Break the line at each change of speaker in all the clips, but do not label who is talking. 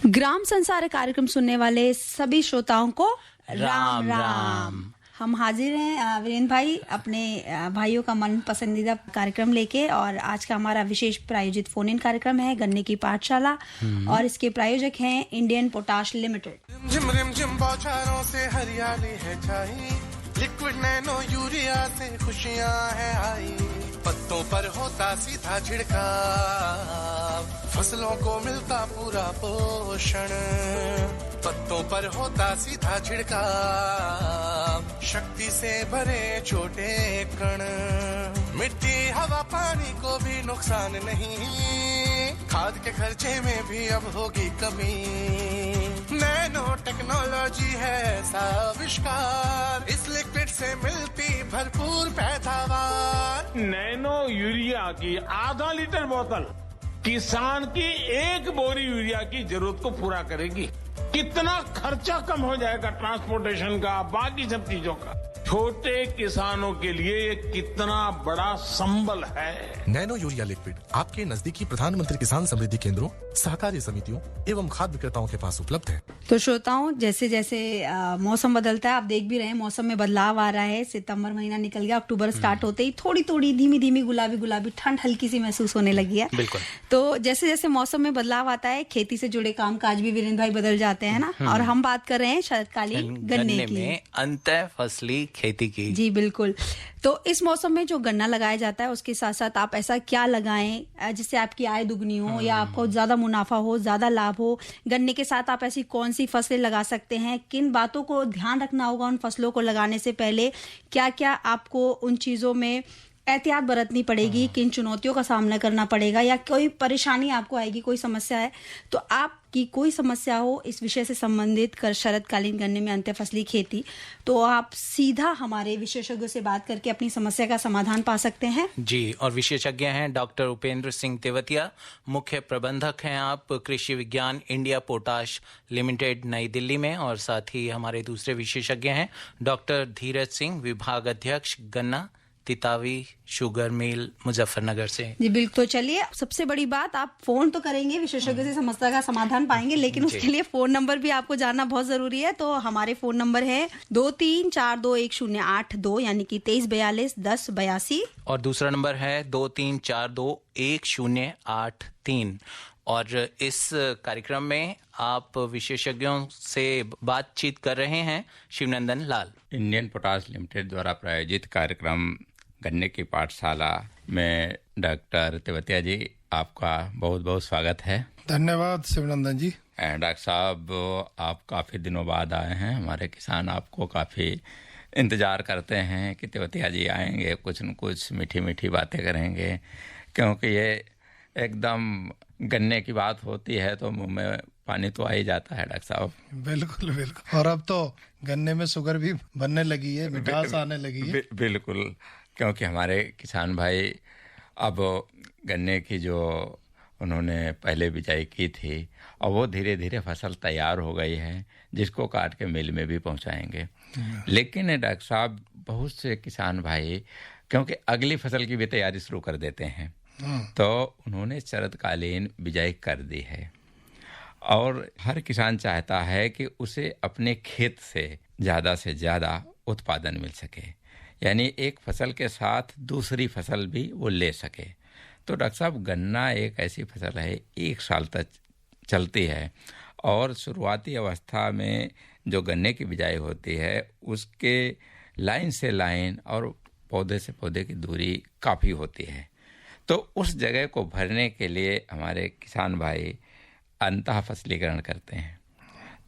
ग्राम संसार कार्यक्रम सुनने वाले सभी श्रोताओं को राम राम। हम हाजिर हैं वीरेंद्र भाई अपने भाइयों का मन पसंदीदा कार्यक्रम लेके, और आज का हमारा विशेष प्रायोजित फोन इन कार्यक्रम है गन्ने की पाठशाला और इसके प्रायोजक हैं इंडियन पोटाश लिमिटेड।
रिम रिम जिम बौछारों से हरियाली है छाई, लिक्विड नैनो यूरिया से खुशियां है आई, पत्तों पर होता सीधा छिड़काव, फसलों को मिलता पूरा पोषण, पत्तों पर होता सीधा छिड़काव, शक्ति से भरे छोटे कण, मिट्टी हवा पानी को भी नुकसान नहीं, खाद के खर्चे में भी अब होगी कमी, नैनो टेक्नोलॉजी है ऐसा आविष्कार, इस लिक्विड से मिलती भरपूर पैदावार।
नैनो यूरिया की आधा लीटर बोतल किसान की एक बोरी यूरिया की जरूरत को पूरा करेगी। कितना खर्चा कम हो जाएगा ट्रांसपोर्टेशन का, बाकी सब चीजों का। छोटे किसानों के लिए ये कितना बड़ा संबल है।
नैनो यूरिया लिक्विड आपके नजदीकी प्रधानमंत्री किसान समृद्धि केंद्रों, सहकारी समितियों एवं खाद्य विक्रेताओं के पास उपलब्ध है।
तो श्रोताओं, जैसे जैसे मौसम बदलता है, आप देख भी रहे हैं मौसम में बदलाव आ रहा है। सितंबर महीना निकल गया, अक्टूबर स्टार्ट होते ही थोड़ी थोड़ी धीमी धीमी गुलाबी गुलाबी ठंड हल्की सी महसूस होने लगी है।
बिल्कुल।
तो जैसे जैसे मौसम में बदलाव आता है, खेती से जुड़े काम काज भी वीरेंद्र भाई बदल जाते हैं ना। और हम बात कर रहे हैं शरदकालीन गन्ने की,
में अंतः फसली खेती की।
जी बिल्कुल। तो इस मौसम में जो गन्ना लगाया जाता है उसके साथ साथ आप ऐसा क्या लगाएं जिससे आपकी आय दुगनी हो या आपको ज्यादा मुनाफा हो, ज्यादा लाभ हो। गन्ने के साथ आप ऐसी कौन सी फसलें लगा सकते हैं, किन बातों को ध्यान रखना होगा उन फसलों को लगाने से पहले, क्या क्या आपको उन चीजों में एहतियात बरतनी पड़ेगी, किन चुनौतियों का सामना करना पड़ेगा, या कोई परेशानी आपको आएगी, कोई समस्या है तो आपकी कोई समस्या हो इस विषय से संबंधित कर शरदकालीन गन्ने में अंत्य फसली खेती, तो आप सीधा हमारे विशेषज्ञों से बात करके अपनी समस्या का समाधान पा सकते हैं।
जी, और विशेषज्ञ हैं डॉक्टर उपेंद्र सिंह तेवतिया, मुख्य प्रबंधक हैं आप कृषि विज्ञान इंडिया पोटाश लिमिटेड नई दिल्ली में, और साथ ही हमारे दूसरे विशेषज्ञ हैं डॉक्टर धीरज सिंह, विभाग अध्यक्ष गन्ना, तितावी शुगर मिल, मुजफ्फरनगर से।
जी बिल्कुल। तो चलिए, सबसे बड़ी बात, आप फोन तो करेंगे, विशेषज्ञ से समस्या का समाधान पाएंगे, लेकिन उसके लिए फोन नंबर भी आपको जानना बहुत जरूरी है। तो हमारे फोन नंबर है 23421082 यानी कि 23421082,
और दूसरा नंबर है 23421083। और इस कार्यक्रम में आप विशेषज्ञों से बातचीत कर रहे हैं शिवनंदन लाल।
इंडियन पोटाश लिमिटेड द्वारा प्रायोजित कार्यक्रम गन्ने की पाठशाला में डॉक्टर तेवतिया जी, आपका बहुत बहुत स्वागत है।
धन्यवाद शिवनंदन जी।
डॉक्टर साहब, आप काफ़ी दिनों बाद आए हैं, हमारे किसान आपको काफ़ी इंतज़ार करते हैं कि तेवतिया जी आएंगे, कुछ न कुछ मीठी मीठी बातें करेंगे, क्योंकि ये एकदम गन्ने की बात होती है तो मुंह में पानी तो आ ही जाता है डॉक्टर साहब।
बिल्कुल बिल्कुल। और अब तो गन्ने में शुगर भी बनने लगी है, मिठास आने लगी है।
बिल्कुल, क्योंकि हमारे किसान भाई अब गन्ने की जो उन्होंने पहले बिजाई की थी, और वो धीरे धीरे फसल तैयार हो गई है, जिसको काट के मिल में भी पहुंचाएंगे। लेकिन डॉक्टर साहब, बहुत से किसान भाई क्योंकि अगली फसल की भी तैयारी शुरू कर देते हैं, तो उन्होंने शरदकालीन बिजाई कर दी है, और हर किसान चाहता है कि उसे अपने खेत से ज़्यादा उत्पादन मिल सके, यानी एक फसल के साथ दूसरी फसल भी वो ले सके। तो डॉक्टर साहब, गन्ना एक ऐसी फसल है, 1 साल तक चलती है, और शुरुआती अवस्था में जो गन्ने की बिजाई होती है उसके लाइन से लाइन और पौधे से पौधे की दूरी काफ़ी होती है। तो उस जगह को भरने के लिए हमारे किसान भाई अंतः फसलीकरण करते हैं।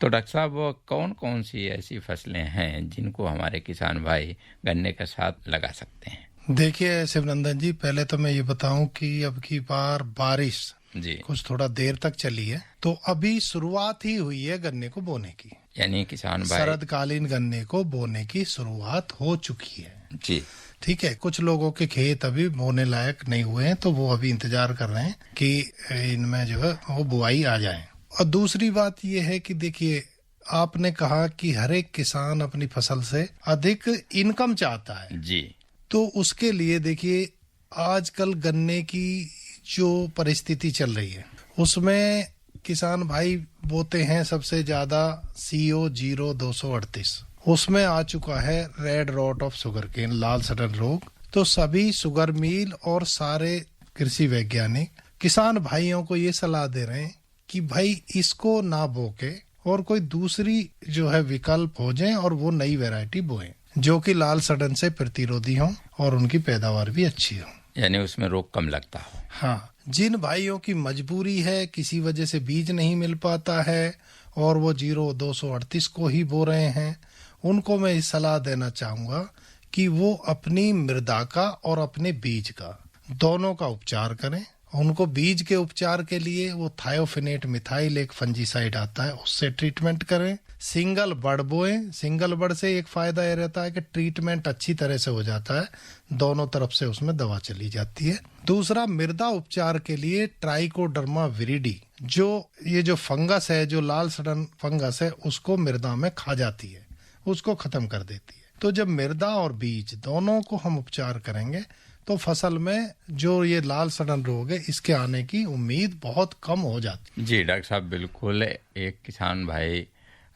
तो डॉक्टर साहब, कौन कौन सी ऐसी फसलें हैं जिनको हमारे किसान भाई गन्ने के साथ लगा सकते हैं?
देखिए शिवनंदन जी, पहले तो मैं ये बताऊं कि अब की बार बारिश
जी
कुछ थोड़ा देर तक चली है, तो अभी शुरुआत ही हुई है गन्ने को बोने की,
यानी किसान भाई
शरदकालीन गन्ने को बोने की शुरुआत हो चुकी है।
जी
ठीक है, कुछ लोगों के खेत अभी बोने लायक नहीं हुए हैं, तो वो अभी इंतजार कर रहे हैं कि इनमें जो है वो बुआई आ जाए। और दूसरी बात ये है कि देखिए, आपने कहा कि हर एक किसान अपनी फसल से अधिक इनकम चाहता है
जी,
तो उसके लिए देखिए आजकल गन्ने की जो परिस्थिति चल रही है उसमें किसान भाई
बोते हैं सबसे ज्यादा CO 0238, उसमें आ चुका है रेड रॉट ऑफ शुगरकेन, लाल सड़न रोग। तो सभी शुगर मिल और सारे कृषि वैज्ञानिक किसान भाइयों को ये सलाह दे रहे हैं कि भाई इसको ना बोके और कोई दूसरी जो है विकल्प हो जाए और वो नई वैरायटी बोएं जो कि लाल सड़न से प्रतिरोधी हो और उनकी पैदावार भी अच्छी हो,
यानी उसमें रोग कम लगता हो।
हाँ, जिन भाइयों की मजबूरी है, किसी वजह से बीज नहीं मिल पाता है और वो 0238 को ही बो रहे हैं, उनको मैं इस सलाह देना चाहूंगा कि वो अपनी मृदा का और अपने बीज का दोनों का उपचार करें। उनको बीज के उपचार के लिए वो थायोफिनेट मिथाइल एक फंजीसाइड आता है, उससे ट्रीटमेंट करें। सिंगल बड़ बोएं। सिंगल बड़ से एक फायदा ये रहता है कि ट्रीटमेंट अच्छी तरह से हो जाता है, दोनों तरफ से उसमें दवा चली जाती है। दूसरा, मृदा उपचार के लिए ट्राइकोडर्मा विरिडी, जो फंगस है, जो लाल सड़न फंगस है, उसको मृदा में खा जाती है, उसको खत्म कर देती है। तो जब मृदा और बीज दोनों को हम उपचार करेंगे तो फसल में जो ये लाल सड़न रोग है इसके आने की उम्मीद बहुत कम हो जाती है।
जी डॉक्टर साहब, बिल्कुल। एक किसान भाई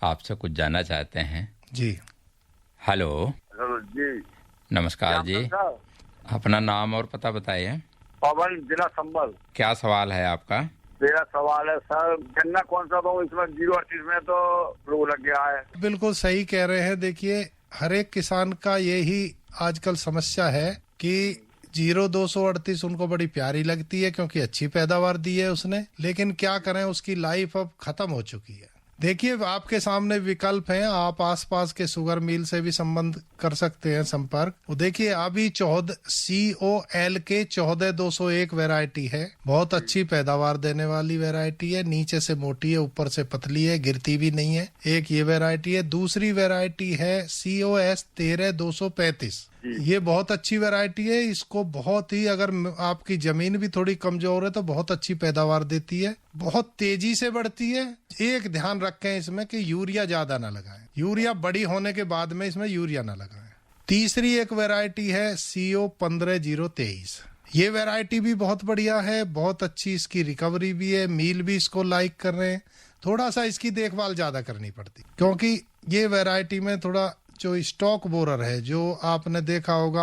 आपसे कुछ जानना चाहते हैं।
जी,
हेलो।
हेलो जी,
नमस्कार जी, अपना नाम और पता बताइए।
पवन, जिला संभल।
क्या सवाल है आपका?
मेरा सवाल है सर, गन्ना कौन सा बोऊं? इसमें 038 में तो रोग लग गया है।
बिल्कुल सही कह रहे हैं। देखिए, हर एक किसान का यही आजकल समस्या है कि 0238 उनको बड़ी प्यारी लगती है क्योंकि अच्छी पैदावार दी है उसने, लेकिन क्या करें, उसकी लाइफ अब खत्म हो चुकी है। देखिए, आपके सामने विकल्प हैं, आप आसपास के शुगर मिल से भी संबंध कर सकते हैं, संपर्क। देखिए, अभी COL के 14201 वैरायटी है, बहुत अच्छी पैदावार देने वाली वैरायटी है, नीचे से मोटी है, ऊपर से पतली है, गिरती भी नहीं है। एक ये वैरायटी है। दूसरी वैरायटी है COS 13235, ये बहुत अच्छी वैरायटी है। इसको बहुत ही, अगर आपकी जमीन भी थोड़ी कमजोर है तो बहुत अच्छी पैदावार देती है, बहुत तेजी से बढ़ती है। एक ध्यान रखें इसमें कि यूरिया ज्यादा ना लगाएं, यूरिया बड़ी होने के बाद में इसमें यूरिया ना लगाएं। तीसरी एक वैरायटी है CO 15023, ये वैरायटी भी बहुत बढ़िया है, बहुत अच्छी इसकी रिकवरी भी है, मील भी इसको लाइक कर रहे हैं। थोड़ा सा इसकी देखभाल ज्यादा करनी पड़ती क्योंकि ये वैरायटी में थोड़ा जो स्टॉक बोरर है, जो आपने देखा होगा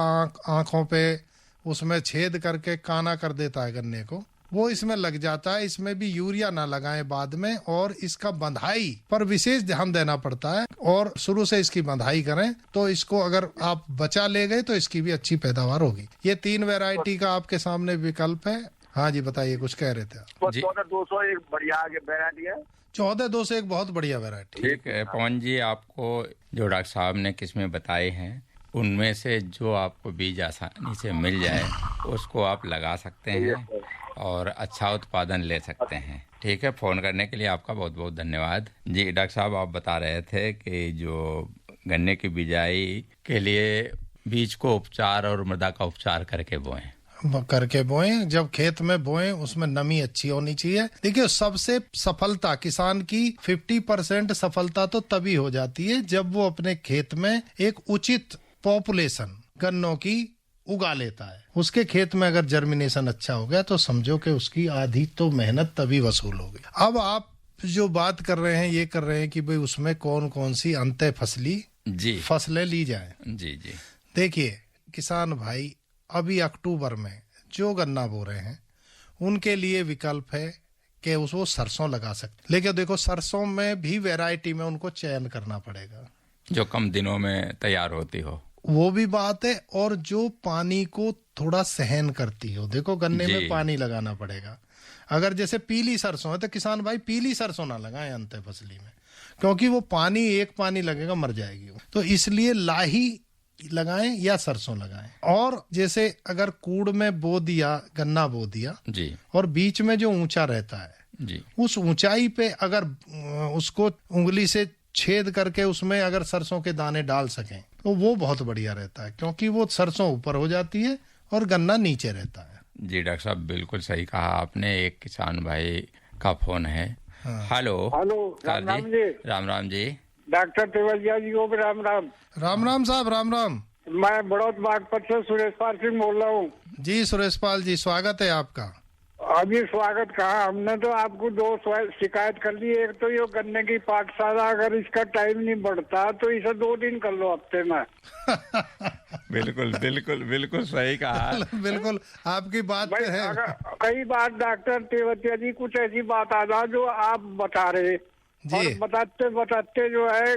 आंखों पे उसमें छेद करके काना कर देता है गन्ने को, वो इसमें लग जाता है। इसमें भी यूरिया ना लगाएं बाद में, और इसका बंधाई पर विशेष ध्यान देना पड़ता है और शुरू से इसकी बंधाई करें तो इसको अगर आप बचा ले गए तो इसकी भी अच्छी पैदावार होगी। ये 3 वैरायटी का आपके सामने विकल्प है। हाँ जी, बताइए, कुछ कह रहे थे आप।
14201 बढ़िया वैरायटी है।
14201 बहुत बढ़िया वैरायटी।
ठीक है पवन जी, आपको जो डॉक्टर साहब ने किस्में बताई हैं उनमें से जो आपको बीज आसानी से मिल जाए उसको आप लगा सकते हैं और अच्छा उत्पादन ले सकते हैं। ठीक है, फोन करने के लिए आपका बहुत बहुत धन्यवाद। जी डॉक्टर साहब, आप बता रहे थे कि जो गन्ने की बिजाई के लिए बीज को उपचार और मृदा का उपचार करके बोएं। जब खेत में बोएं उसमें नमी अच्छी होनी चाहिए। देखिए, सबसे सफलता किसान की 50% सफलता तो तभी हो जाती है जब वो अपने खेत में एक उचित पॉपुलेशन गन्नों की उगा लेता है। उसके खेत में अगर जर्मिनेशन अच्छा हो गया तो समझो कि उसकी आधी तो मेहनत तभी वसूल हो गई। अब आप जो बात कर रहे हैं, ये कर रहे हैं कि भाई उसमें कौन कौन सी अंतः फसली फसलें ली जाएं। जी।
देखिए किसान भाई, अभी अक्टूबर में जो गन्ना बो रहे हैं उनके लिए विकल्प है कि वो सरसों लगा सकते, लेकिन देखो सरसों में भी वैरायटी में उनको चयन करना पड़ेगा
जो कम दिनों में तैयार होती हो,
वो भी बात है, और जो पानी को थोड़ा सहन करती हो। देखो गन्ने में पानी लगाना पड़ेगा। अगर जैसे पीली सरसों है तो किसान भाई पीली सरसों ना लगाएं अंतः फसली में, क्योंकि वो एक पानी लगेगा मर जाएगी वो। तो इसलिए लाही लगाएं या सरसों लगाएं। और जैसे अगर कूड़ में बो दिया, गन्ना बो दिया
जी,
और बीच में जो ऊंचा रहता है
जी,
उस ऊंचाई पे अगर उसको उंगली से छेद करके उसमें अगर सरसों के दाने डाल सकें तो वो बहुत बढ़िया रहता है, क्योंकि वो सरसों ऊपर हो जाती है और गन्ना नीचे रहता है।
जी डॉक्टर साहब, बिल्कुल सही कहा आपने। एक किसान भाई का फोन है। हेलो।
राम जी।
राम जी।
डॉक्टर तेवलिया जी को राम
साहब, राम।
मैं बड़ौत बागपत से सुरेश पाल सिंह बोल रहा हूँ।
जी सुरेश पाल जी, स्वागत है आपका।
अभी स्वागत कहा हमने, तो आपको 2 शिकायत कर ली। एक तो ये गन्ने की पाठशाला, अगर इसका टाइम नहीं बढ़ता तो इसे 2 दिन कर लो हफ्ते में।
बिल्कुल बिल्कुल बिल्कुल सही कहा।
बिल्कुल आपकी बात है।
कई बार डॉक्टर तेवतिया जी कुछ ऐसी बात आ जा जो आप बता रहे, और बताते बताते जो है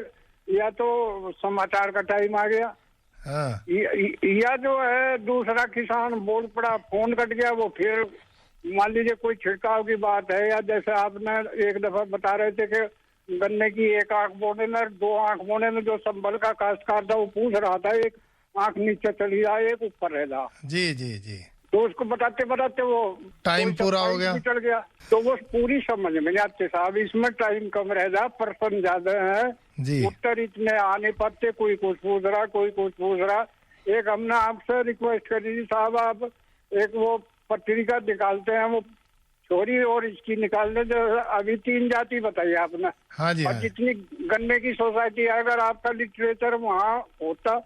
या तो समाचार का टाइम आ गया, या जो है दूसरा किसान बोल पड़ा, फोन कट गया, वो फिर मान लीजिए कोई छिड़काव की बात है, या जैसे आपने एक दफा बता रहे थे कि गन्ने की 1 आंख बोने में 2 आंख बोने में जो संभल का काश्तकार था वो पूछ रहा था, एक आंख नीचे चली जाए एक ऊपर रह जा।
जी जी जी।
तो उसको बताते बताते वो
टाइम पूरा हो गया,
चल गया। तो वो पूरी समझ में नहीं आती साहब, इसमें टाइम कम रह जा, पर्सन ज्यादा है जी, उत्तर इतने आ नहीं पाते, कोई कुछ पूछ रहा कोई कुछ पूछ रहा। एक हमने आपसे रिक्वेस्ट करी थी साहब, आप एक वो पत्रिका निकालते हैं, वो छोरी और इसकी निकालने, जो अभी 3 जाति बताई आपने।
हाँ जी,
और जितनी गन्ने की सोसाइटी है, अगर आपका लिटरेचर वहाँ होता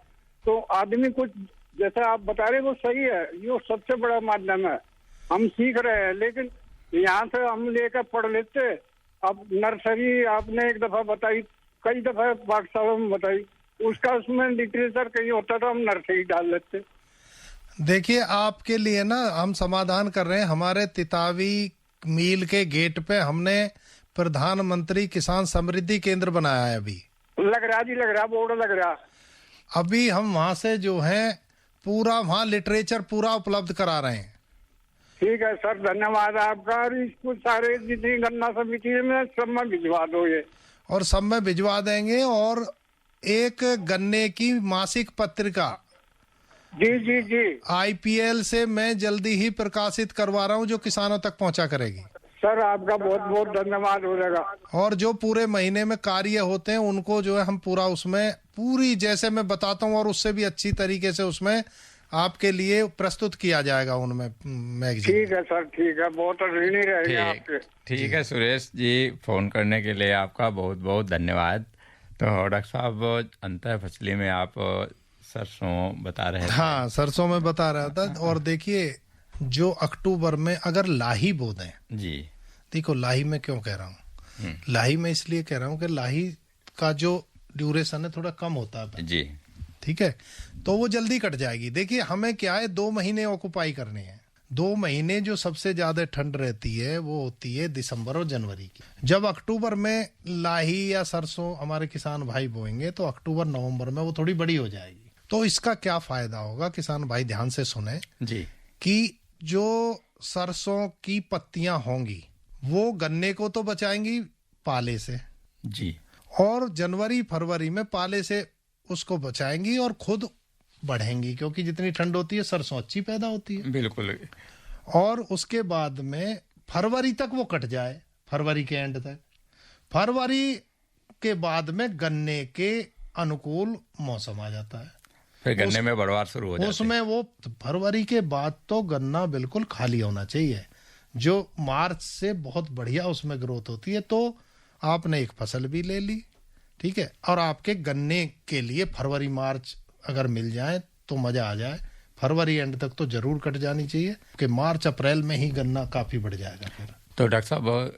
तो आदमी कुछ जैसे आप बता रहे वो सही है, ये सबसे बड़ा माध्यम है, हम सीख रहे हैं, लेकिन यहाँ से हम लेकर पढ़ लेते। अब नर्सरी आपने एक दफा बताई, कई दफा पाठशाला में बताई, उसका उसमें लिटरेचर कहीं होता तो हम नर्सरी डाल लेते।
देखिए आपके लिए ना हम समाधान कर रहे हैं, हमारे तितावी मील के गेट पे हमने प्रधानमंत्री किसान समृद्धि केंद्र बनाया है। अभी
लग रहा जी, लग रहा, बोर्ड लग रहा।
अभी हम वहाँ से जो है पूरा वहाँ लिटरेचर पूरा उपलब्ध करा रहे हैं।
ठीक है सर, धन्यवाद आपका। इसको सारे जितनी गन्ना समिति में सब में भिजवा दो ये,
और सब में भिजवा देंगे। और एक गन्ने की मासिक पत्रिका
जी जी जी
IPL से मैं जल्दी ही प्रकाशित करवा रहा हूँ, जो किसानों तक पहुँचा करेगी।
सर आपका बहुत बहुत धन्यवाद हो जाएगा।
और जो पूरे महीने में कार्य होते हैं उनको जो है हम पूरा उसमें पूरी जैसे मैं बताता हूँ और उससे भी अच्छी तरीके से उसमें आपके लिए प्रस्तुत किया जाएगा उनमें मैगजीन।
ठीक है सर, ठीक है, बहुत ऋणी रहेंगे आपके।
ठीक है सुरेश जी, फोन करने के लिए आपका बहुत बहुत धन्यवाद। तो डॉक्टर साहब, अंतर फसली में आप सरसों बता रहे थे।
हाँ, सरसों में बता रहा था। और देखिए जो अक्टूबर में अगर लाही बो दें
जी,
देखो लाही में क्यों कह रहा हूँ, लाही में इसलिए कह रहा हूँ कि लाही का जो ड्यूरेशन है थोड़ा कम होता है
जी,
ठीक है, तो वो जल्दी कट जाएगी। देखिए हमें क्या है, 2 महीने ऑक्युपाई करने हैं। 2 महीने जो सबसे ज्यादा ठंड रहती है वो होती है दिसंबर और जनवरी की। जब अक्टूबर में लाही या सरसों हमारे किसान भाई बोएंगे तो अक्टूबर नवंबर में वो थोड़ी बड़ी हो जाएगी। तो इसका क्या फायदा होगा, किसान भाई ध्यान से सुने
जी,
कि जो सरसों की पत्तियां होंगी वो गन्ने को तो बचाएंगी पाले से
जी,
और जनवरी फरवरी में पाले से उसको बचाएंगी और खुद बढ़ेंगी, क्योंकि जितनी ठंड होती है सरसों अच्छी पैदा होती है।
बिल्कुल।
और उसके बाद में फरवरी तक वो कट जाए, फरवरी के एंड तक, फरवरी के बाद में गन्ने के अनुकूल मौसम आ जाता है,
फिर गन्ने में बढ़वार शुरू हो जाता है।
उसमें वो फरवरी के बाद तो गन्ना बिल्कुल खाली होना चाहिए, जो मार्च से बहुत बढ़िया उसमें ग्रोथ होती है। तो आपने एक फसल भी ले ली, ठीक है, और आपके गन्ने के लिए फरवरी मार्च अगर मिल जाए तो मजा आ जाए। फरवरी एंड तक तो जरूर कट जानी चाहिए कि मार्च अप्रैल में ही गन्ना काफी बढ़ जाएगा फिर।
तो डॉक्टर साहब,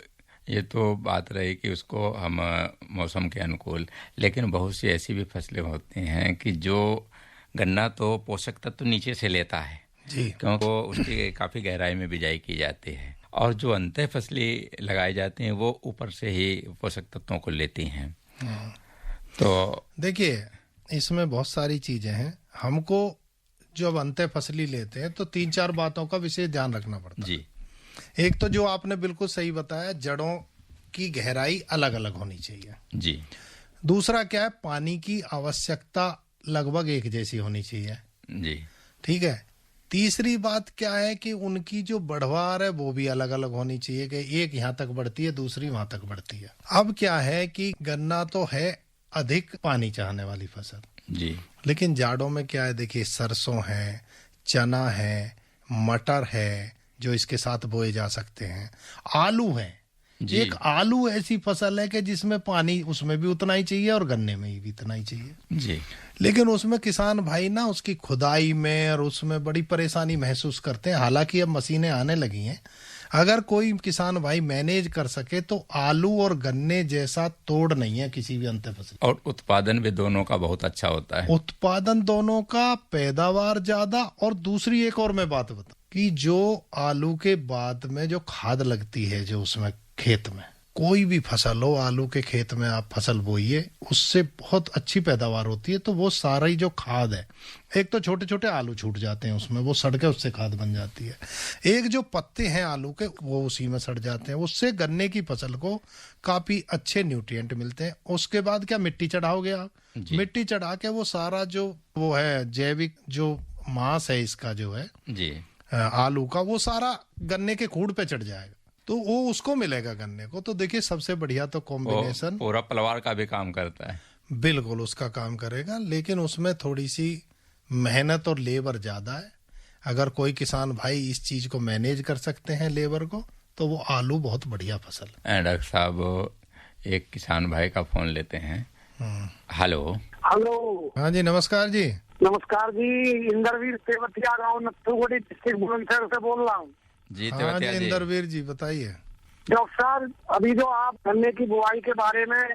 ये तो बात रही कि उसको हम मौसम के अनुकूल, लेकिन बहुत सी ऐसी भी फसलें होती हैं कि जो गन्ना तो पोषक तत्व तो नीचे से लेता है
जी,
क्योंकि उसकी काफी गहराई में बिजाई की जाती है, और जो अंतर फसली लगाई जाती हैं वो ऊपर से ही पोषक तत्वों को लेती हैं। तो
देखिए इसमें बहुत सारी चीजें हैं, हमको जब अंतर फसली लेते हैं तो 3-4 बातों का विशेष ध्यान रखना पड़ता है
जी।
एक तो जो आपने बिल्कुल सही बताया, जड़ों की गहराई अलग अलग होनी चाहिए
जी।
दूसरा क्या है, पानी की आवश्यकता लगभग एक जैसी होनी चाहिए
जी,
ठीक है। तीसरी बात क्या है कि उनकी जो बढ़वार है वो भी अलग अलग होनी चाहिए, कि एक यहाँ तक बढ़ती है दूसरी वहां तक बढ़ती है। अब क्या है कि गन्ना तो है अधिक पानी चाहने वाली फसल
जी,
लेकिन जाड़ों में क्या है, देखिए सरसों है, चना है, मटर है जो इसके साथ बोए जा सकते हैं, आलू है। एक आलू ऐसी फसल है कि जिसमें पानी उसमें भी उतना ही चाहिए और गन्ने में भी इतना ही चाहिए
जी,
लेकिन उसमें किसान भाई ना उसकी खुदाई में और उसमें बड़ी परेशानी महसूस करते हैं। हालांकि अब मशीनें आने लगी हैं, अगर कोई किसान भाई मैनेज कर सके तो आलू और गन्ने जैसा तोड़ नहीं है किसी भी अंतर फसल।
और उत्पादन भी दोनों का बहुत अच्छा होता है।
उत्पादन दोनों का, पैदावार ज्यादा, और दूसरी एक और मैं बात बता कि जो आलू के बाद में जो खाद लगती है जो उसमें खेत में, कोई भी फसल हो, आलू के खेत में आप फसल बोइए, उससे बहुत अच्छी पैदावार होती है। तो वो सारा ही जो खाद है, एक तो छोटे छोटे आलू छूट जाते हैं उसमें, वो सड़ के उससे खाद बन जाती है। एक जो पत्ते हैं आलू के वो उसी में सड़ जाते हैं, उससे गन्ने की फसल को काफी अच्छे न्यूट्रिएंट मिलते हैं। उसके बाद क्या, मिट्टी चढ़ाओगे आप, मिट्टी चढ़ा के वो सारा जो वो है जैविक जो मांस है इसका जो है
जी
आलू का, वो सारा गन्ने के खूड़ पे चढ़ जाएगा, तो वो उसको मिलेगा गन्ने को। तो देखिए सबसे बढ़िया तो कॉम्बिनेशन
पूरा पलवार का भी काम करता है।
बिल्कुल उसका काम करेगा, लेकिन उसमें थोड़ी सी मेहनत और लेबर ज्यादा है। अगर कोई किसान भाई इस चीज को मैनेज कर सकते हैं लेबर को, तो वो आलू बहुत बढ़िया फसल है।
डॉक्टर साहब एक किसान भाई का फोन लेते हैं। हेलो।
हेलो।
हाँ जी, नमस्कार जी।
नमस्कार जी, इंद्रवीर तेवतिया, गाँव नत्थुगुड़ी, डिस्ट्रिक्ट बुलंदशहर से बोल रहा हूँ।
जी
हाँ जी इंद्रवीर जी, बताइए।
डॉक्टर साहब, अभी जो आप गन्ने की बुआई के बारे में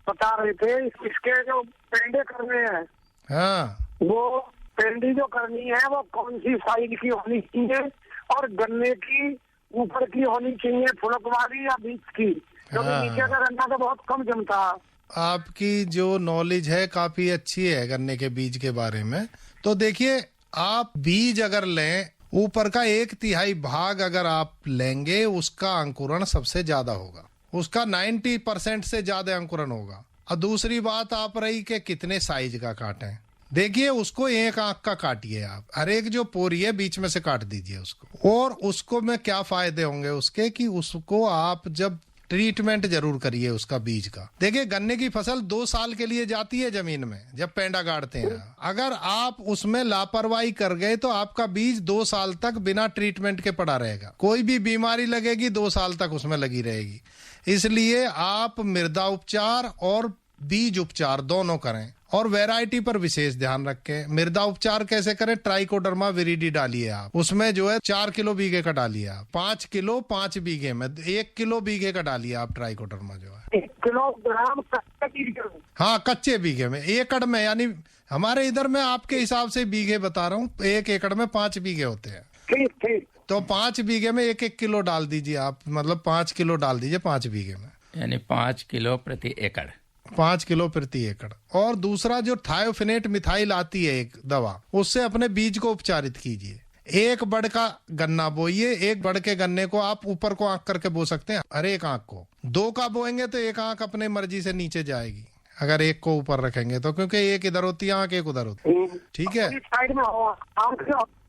बता रहे थे, इसके जो पेंडे करने हैं,
हाँ,
वो पेंडी जो करनी है वो कौन सी साइज की होनी चाहिए, और गन्ने की ऊपर की होनी चाहिए फुलक वाली या बीच की, क्योंकि नीचे का गन्ना तो बहुत कम जमता है।
आपकी जो नॉलेज है काफी अच्छी है गन्ने के बीज के बारे में। तो देखिए, आप बीज अगर लें, ऊपर का 1/3 भाग अगर आप लेंगे, उसका अंकुरण सबसे ज्यादा होगा, उसका 90% से ज्यादा अंकुरण होगा। और दूसरी बात आप रही कि कितने साइज का काटें, देखिए उसको 1 आंख का काटिए आप, हर एक जो पोरी है बीच में से काट दीजिए उसको। और उसको में क्या फायदे होंगे उसके, कि उसको आप जब ट्रीटमेंट जरूर करिए उसका बीज का। देखिए गन्ने की फसल 2 साल के लिए जाती है जमीन में जब पेंडा गाड़ते हैं। अगर आप उसमें लापरवाही कर गए तो आपका बीज 2 साल तक बिना ट्रीटमेंट के पड़ा रहेगा, कोई भी बीमारी लगेगी 2 साल तक उसमें लगी रहेगी। इसलिए आप मृदा उपचार और बीज उपचार दोनों करें, और वैरायटी पर विशेष ध्यान रखें। मृदा उपचार कैसे करें, ट्राइकोडर्मा विरिडी डालिए आप, उसमें जो है 4 किलो बीघे का डालिए आप, 5 किलो 5 बीघे में 1 किलो बीघे का डालिए आप ट्राइकोडर्मा जो है
1 किलोग्राम कच्चे बीघे में।
हाँ, कच्चे बीघे में, एकड़ में, यानी हमारे इधर में आपके हिसाब से बीघे बता रहा हूँ, 1 एकड़ में 5 बीघे होते हैं।
ठीक ठीक।
तो 5 बीघे में 1-1 किलो डाल दीजिए आप, मतलब 5 किलो डाल दीजिए 5 बीघे में,
यानी 5 किलो प्रति एकड़।
5 किलो प्रति एकड़। और दूसरा जो थायोफिनेट मिथाइल आती है एक दवा, उससे अपने बीज को उपचारित कीजिए। 1 बड़ का गन्ना बोइए, 1 बड़ के गन्ने को आप ऊपर को आंख करके बो सकते हैं, हर एक आंख को। 2 का बोएंगे तो 1 आंख अपने मर्जी से नीचे जाएगी, अगर 1 को ऊपर रखेंगे तो, क्योंकि 1 इधर होती है आंख, 1 उधर होती है। ठीक है,
साइड में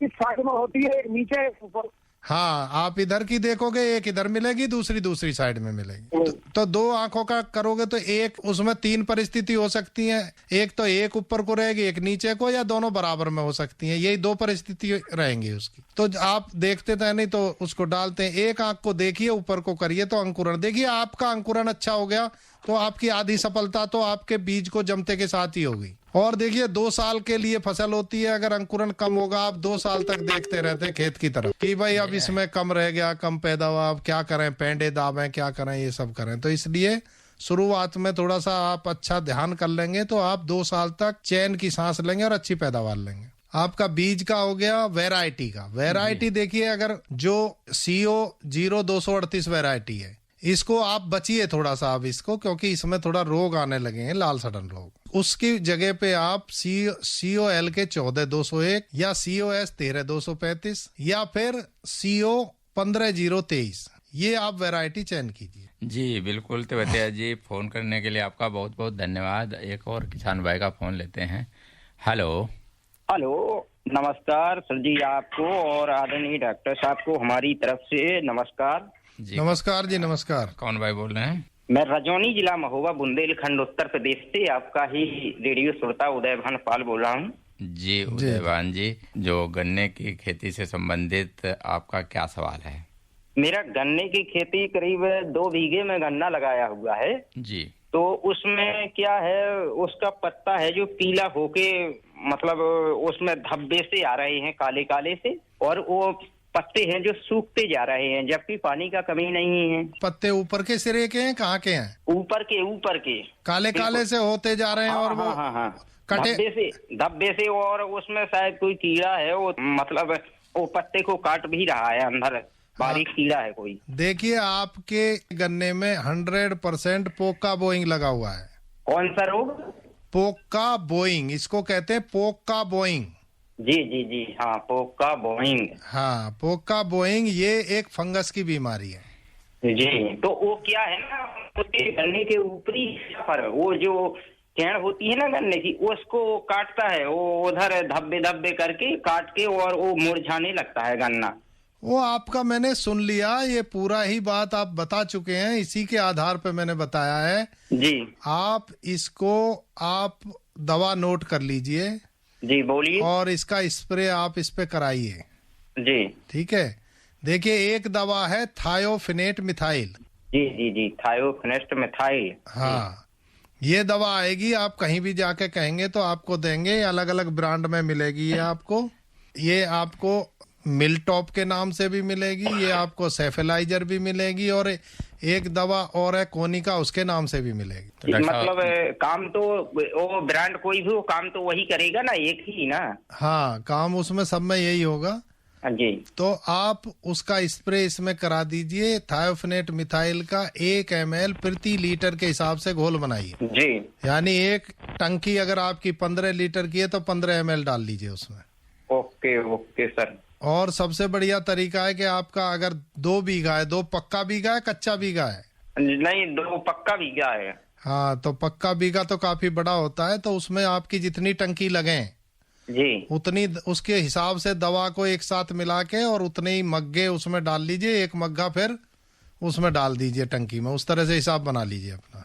साइड में होती है, नीचे ऊपर।
हाँ, आप इधर की देखोगे 1 इधर मिलेगी, दूसरी साइड में मिलेगी। तो 2 आंखों का करोगे तो एक उसमें 3 परिस्थिति हो सकती है, एक तो 1 ऊपर को रहेगी, 1 नीचे को, या दोनों बराबर में हो सकती है, यही 2 परिस्थिति रहेंगी उसकी। तो आप देखते तो नहीं, तो उसको डालते हैं, 1 आंख को देखिए, ऊपर को करिए तो अंकुरण देखिए। आपका अंकुरण अच्छा हो गया तो आपकी आधी सफलता तो आपके बीज को जमते के साथ ही होगी। और देखिए 2 साल के लिए फसल होती है, अगर अंकुरण कम होगा आप 2 साल तक देखते रहते हैं खेत की तरफ कि भाई अब इसमें कम रह गया, कम पैदावार, क्या करें, पेंडे दाबें, क्या करें, ये सब करें। तो इसलिए शुरुआत में थोड़ा सा आप अच्छा ध्यान कर लेंगे तो आप 2 साल तक चैन की सांस लेंगे और अच्छी पैदावार लेंगे। आपका बीज का हो गया। वैरायटी का, वैरायटी देखिए, अगर जो CO 0238 वैरायटी है, इसको आप बचिए थोड़ा सा आप इसको, क्योंकि इसमें थोड़ा रोग आने लगे हैं, लाल सड़न रोग। उसकी जगह पे आप COL के 14201 या COS 13235 या फिर CO 15023, ये आप वैरायटी चयन कीजिए।
जी बिल्कुल तेवतिया जी, फोन करने के लिए आपका बहुत बहुत धन्यवाद। एक और किसान भाई का फोन लेते हैं। हेलो।
हेलो, नमस्कार सर जी, आपको और आदरणीय डॉक्टर साहब को हमारी तरफ से नमस्कार।
जी
नमस्कार जी, नमस्कार।
कौन भाई बोल रहे हैं?
मैं रजौनी जिला महोबा बुंदेलखंड उत्तर प्रदेश से आपका ही रेडियो श्रोता उदयभान पाल बोल रहा हूँ।
जी उदयभान जी, जो गन्ने की खेती से संबंधित आपका क्या सवाल है?
मेरा गन्ने की खेती करीब 2 बीघे में गन्ना लगाया हुआ है
जी।
तो उसमें क्या है, उसका पत्ता है जो पीला होके, मतलब उसमें धब्बे से आ रहे हैं, काले काले से, और वो पत्ते हैं जो सूखते जा रहे हैं, जबकि पानी का कमी नहीं है।
पत्ते ऊपर के सिरे के हैं, कहाँ के हैं?
ऊपर के
काले काले से होते जा रहे हैं। और वो कटे
धब्बे से, और उसमें शायद कोई कीड़ा है, वो मतलब वो पत्ते को काट भी रहा है, अंदर बारीक कीड़ा है कोई।
देखिए आपके गन्ने में 100% पोका बोइंग लगा हुआ है।
कौन सा रोग?
पोका बोइंग, इसको कहते हैं पोका बोइंग।
जी हाँ, पोका बोइंग।
हाँ, पोका बोइंग ये एक फंगस की बीमारी है
जी। तो वो क्या है ना, उसके गन्ने के ऊपरी पर वो जो केड़ होती है ना गन्ने की, उसको काटता है, वो उधर धब्बे धब्बे करके काट के, और वो मुरझाने लगता है गन्ना।
वो आपका मैंने सुन लिया, ये पूरा ही बात आप बता चुके हैं, इसी के आधार पे मैंने बताया है
जी।
आप इसको आप दवा नोट कर लीजिए।
जी बोलिए।
और इसका स्प्रे आप इस पे कराइए
जी।
ठीक है। देखिए एक दवा है थायोफिनेट मिथाइल।
जी थायोफिनेट मिथाइल।
हाँ, ये दवा आएगी, आप कहीं भी जाके कहेंगे तो आपको देंगे, अलग अलग ब्रांड में मिलेगी ये आपको। ये आपको मिलटॉप के नाम से भी मिलेगी, ये आपको सेफेलाइजर भी मिलेगी, और एक दवा और है कोनिका, उसके नाम से भी मिलेगी।
तो मतलब काम तो वो ब्रांड कोई भी हो, काम तो वही करेगा ना, एक ही ना?
हाँ, काम उसमें सब में यही होगा
जी।
तो आप उसका स्प्रे इसमें करा दीजिए। थायोफिनेट मिथाइल का 1 ml प्रति लीटर के हिसाब से घोल बनाइए
जी।
यानी एक टंकी अगर आपकी 15 लीटर की है तो 15 ml डाल लीजिए उसमें।
Okay sir.
और सबसे बढ़िया तरीका है कि आपका अगर 2 बीघा है, 2 पक्का बीघा है, कच्चा बीघा है?
नहीं, 2 पक्का बीघा है।
हाँ, तो पक्का बीघा तो काफी बड़ा होता है, तो उसमें आपकी जितनी टंकी लगे
जी,
उतनी उसके हिसाब से दवा को एक साथ मिला के और उतने ही मग्गे उसमें डाल लीजिए। 1 मग्गा फिर उसमें डाल दीजिए टंकी में, उस तरह से हिसाब बना लीजिए अपना।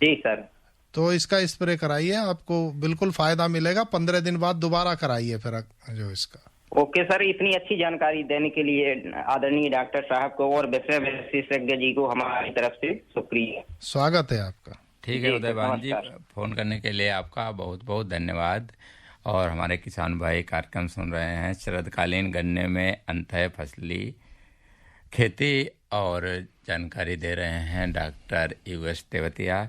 जी सर।
तो इसका स्प्रे कराइए, आपको बिल्कुल फायदा मिलेगा। 15 दिन बाद दोबारा कराइए फिर जो इसका।
ओके सर, इतनी अच्छी जानकारी देने के लिए आदरणीय डॉक्टर साहब को और विषय विशेषज्ञ जी को हमारी तरफ से शुक्रिया।
स्वागत है आपका।
ठीक है उदयभान जी, फोन करने के लिए आपका बहुत बहुत धन्यवाद। और हमारे किसान भाई कार्यक्रम सुन रहे हैं, शरदकालीन गन्ने में अंतः फसली खेती और जानकारी दे रहे हैं डॉक्टर यूएस तेवतिया,